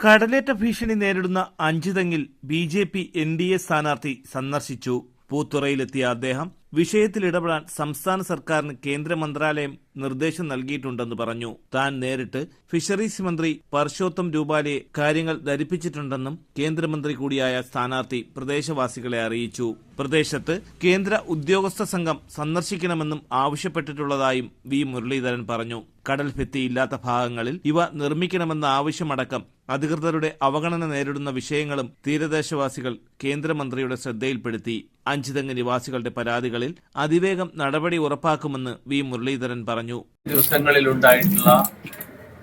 കടലേറ്റ ഭീഷണി നേരിടുന്ന അഞ്ചുതെങ്ങിൽ BJP. NDA സ്ഥാനാർത്ഥി സന്ദർശിച്ചു. പൂത്തുറയിലെത്തിയ അദ്ദേഹം വിഷയത്തിൽ ഇടപെടാൻ സംസ്ഥാന സർക്കാരിന് കേന്ദ്ര മന്ത്രാലയം നിർദ്ദേശം നൽകിയിട്ടുണ്ടെന്ന് പറഞ്ഞു. താൻ നേരിട്ട് ഫിഷറീസ് മന്ത്രി പർഷോത്തം രൂപാലയെ കാര്യങ്ങൾ ധരിപ്പിച്ചിട്ടുണ്ടെന്നും കേന്ദ്രമന്ത്രി കൂടിയായ സ്ഥാനാർത്ഥി പ്രദേശവാസികളെ അറിയിച്ചു. പ്രദേശത്ത് കേന്ദ്ര ഉദ്യോഗസ്ഥ സംഘം സന്ദർശിക്കണമെന്നും ആവശ്യപ്പെട്ടിട്ടുള്ളതായും വി. മുരളീധരൻ പറഞ്ഞു. കടൽ ഭിത്തിയില്ലാത്ത ഭാഗങ്ങളിൽ ഇവ നിർമ്മിക്കണമെന്ന ആവശ്യമടക്കം അധികൃതരുടെ അവഗണന നേരിടുന്ന വിഷയങ്ങളും തീരദേശവാസികൾ കേന്ദ്രമന്ത്രിയുടെ ശ്രദ്ധയിൽപ്പെടുത്തി. അഞ്ചുതെങ്ങ് നിവാസികളുടെ പരാതികളിൽ അതിവേഗം നടപടി ഉറപ്പാക്കുമെന്ന് വി. മുരളീധരൻ പറഞ്ഞു. ദിവസങ്ങളിലുണ്ടായിട്ടുള്ള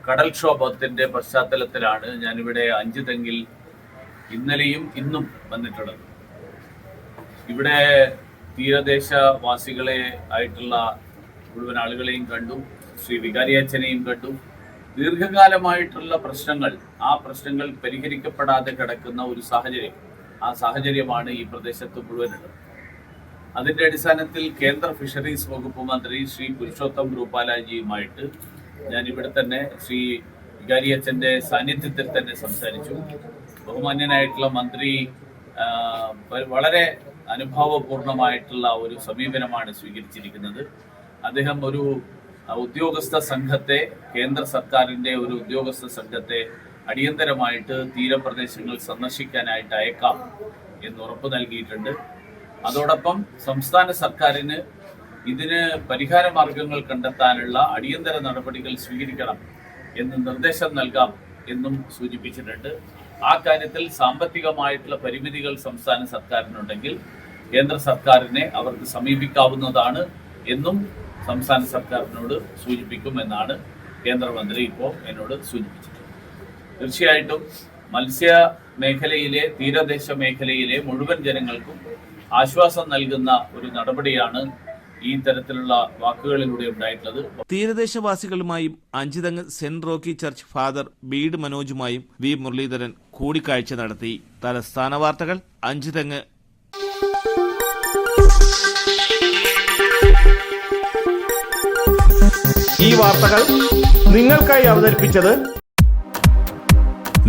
കടൽക്ഷോഭത്തിന്റെ പശ്ചാത്തലത്തിലാണ് ഞാനിവിടെ അഞ്ചുതെങ്ങിൽ ഇന്നലെയും ഇന്നും വന്നിട്ടുള്ളത്. ഇവിടെ തീരദേശവാസികളെ ആയിട്ടുള്ള മുഴുവൻ ആളുകളെയും കണ്ടു, ശ്രീ വികാരിയച്ഛനെയും കണ്ടു. ദീർഘകാലമായിട്ടുള്ള പ്രശ്നങ്ങൾ, ആ പ്രശ്നങ്ങൾ പരിഹരിക്കപ്പെടാതെ കിടക്കുന്ന ഒരു സാഹചര്യം, ആ സാഹചര്യമാണ് ഈ പ്രദേശത്ത് മുഴുവനുള്ളത്. അതിന്റെ അടിസ്ഥാനത്തിൽ കേന്ദ്ര ഫിഷറീസ് വകുപ്പ് മന്ത്രി ശ്രീ പുരുഷോത്തം രൂപാലാജിയുമായിട്ട് ഞാൻ ഇവിടെ തന്നെ ശ്രീ വികാരിയച്ഛന്റെ സാന്നിധ്യത്തിൽ തന്നെ സംസാരിച്ചു. ബഹുമാന്യനായിട്ടുള്ള മന്ത്രി വളരെ അനുഭാവപൂർണമായിട്ടുള്ള ഒരു സമീപനമാണ് സ്വീകരിച്ചിരിക്കുന്നത്. അദ്ദേഹം ഒരു ഉദ്യോഗസ്ഥ സംഘത്തെ, കേന്ദ്ര സർക്കാരിന്റെ ഒരു ഉദ്യോഗസ്ഥ സംഘത്തെ അടിയന്തരമായിട്ട് തീരപ്രദേശങ്ങൾ സന്ദർശിക്കാനായിട്ട് അയക്കാം എന്ന് ഉറപ്പ് നൽകിയിട്ടുണ്ട്. അതോടൊപ്പം സംസ്ഥാന സർക്കാരിന് ഇതിന് പരിഹാര മാർഗങ്ങൾ കണ്ടെത്താനുള്ള അടിയന്തര നടപടികൾ സ്വീകരിക്കണം എന്ന് നിർദ്ദേശം നൽകാം എന്നും സൂചിപ്പിച്ചിട്ടുണ്ട്. ആ കാര്യത്തിൽ സാമ്പത്തികമായിട്ടുള്ള പരിമിതികൾ സംസ്ഥാന സർക്കാരിനുണ്ടെങ്കിൽ കേന്ദ്ര സർക്കാരിനെ അവർക്ക് സമീപിക്കാവുന്നതാണ് എന്നും സംസ്ഥാന സർക്കാരിനോട് സൂചിപ്പിക്കുമെന്നാണ് കേന്ദ്രമന്ത്രി ഇപ്പോൾ എന്നോട് സൂചിപ്പിച്ചിട്ടുള്ളത്. തീർച്ചയായിട്ടും മത്സ്യ മേഖലയിലെ, തീരദേശ മേഖലയിലെ മുഴുവൻ ജനങ്ങൾക്കും ആശ്വാസം നൽകുന്ന ഒരു നടപടിയാണ് ഈ തരത്തിലുള്ള വാക്കുകളിലൂടെ ഉണ്ടായിട്ടുള്ളത്. തീരദേശവാസികളുമായും Anchuthengu saint Rocky church father ബീഡ് മനോജുമായും വി. മുരളീധരൻ കൂടിക്കാഴ്ച നടത്തി. തലസ്ഥാന വാർത്തകൾ, അഞ്ചുതെങ്ങ്. ഈ വാർത്തകൾ നിങ്ങൾക്കായി അവതരിപ്പിച്ചത്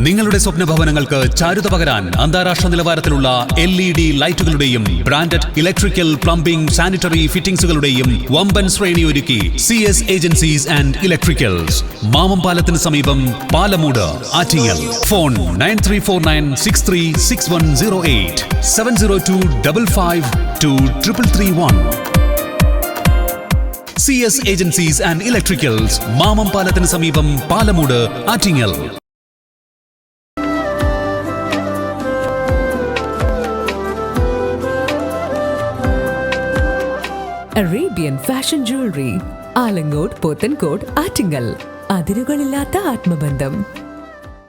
നിങ്ങളുടെ സ്വപ്ന ഭവനങ്ങൾക്ക് ചാരുത പകരാൻ അന്താരാഷ്ട്ര നിലവാരത്തിലുള്ള LED ലൈറ്റുകളുടെയും ബ്രാൻഡഡ് ഇലക്ട്രിക്കൽ, പ്ലംബിംഗ്, സാനിറ്ററി ഫിറ്റിംഗ്സുകളുടെയും വമ്പൻ ശ്രേണി ഒരുക്കി CS ഏജൻസീസ് ആൻഡ് ഇലക്ട്രിക്കൽസ്, മാമംപാലത്തിന് സമീപം, Palamoodu, Attingal. Phone 9349636108 702552331. CS agencies and electricals, മാമംപാലത്തിന് സമീപം, Palamoodu, Attingal. Arabian fashion jewellery, Alangode, Pothencode, Attingal. അതിരുകളില്ലാത്ത ആത്മബന്ധം.